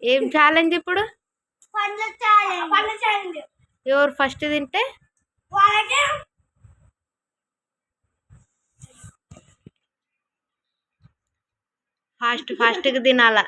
ఏం ఛాలెంజ్ ఇప్పుడు? పండ్ల ఛాలెంజ్. ఎవరు ఫస్ట్ తింటే వాళ్ళకే ఫాస్ట్గా తినాలా?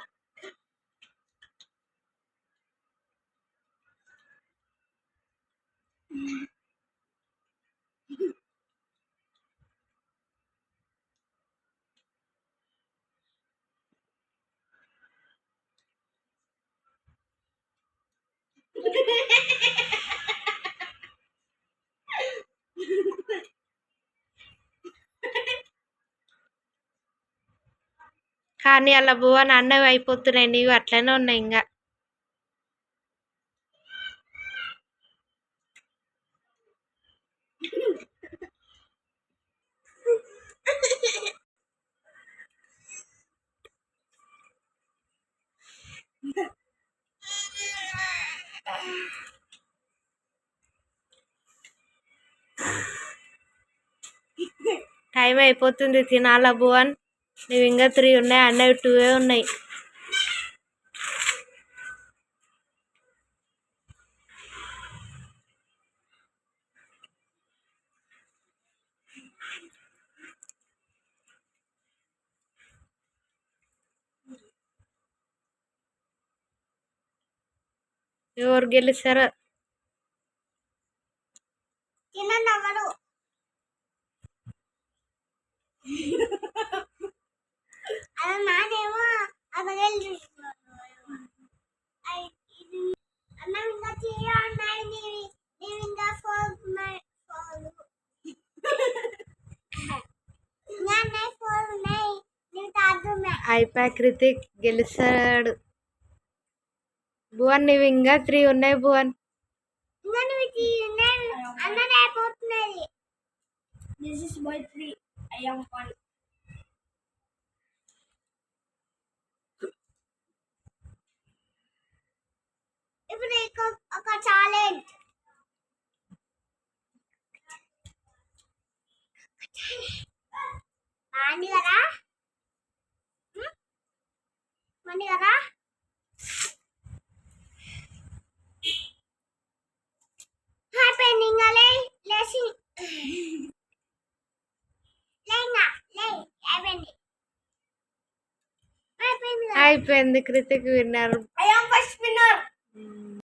కానీ అలా భువన్ అన్నవి అయిపోతున్నాయి, నీవు అట్లనే ఉన్నాయి ఇంకా. టైం అయిపోతుంది, తినాలా భువన్? నువ్వు ఇంకా 3 ఉన్నాయి, అన్నవి 2 ఉన్నాయి. ఎవరు గెలుస్తారో? తినవరు. అలా నాదేమో అబగలు చూస్తున్నాను. అన్నం ఇంకా 3 ఉన్నాయి, నీవి ఇంకా 4 ఉన్నాయి. 4 ఉన్నాయి, నీవి 3 ఉన్నాయి. అయిపోయా, కృతిక్ గెలుస్తాడు. భువన్ నీవు ఇంకా 3 ఉన్నాయి భువన్. ఇంకా నీవి 3 ఉన్నాయి, అన్నది అయిపోతున్నది. This is my 3. I am 1. ఇప్పుడు ఒక ఛాలెంజ్. మండి కదా, మండి కదా. అయిపోయింది ఇంకా లేచి అయిపోయింది, Kritik winner. I am first winner.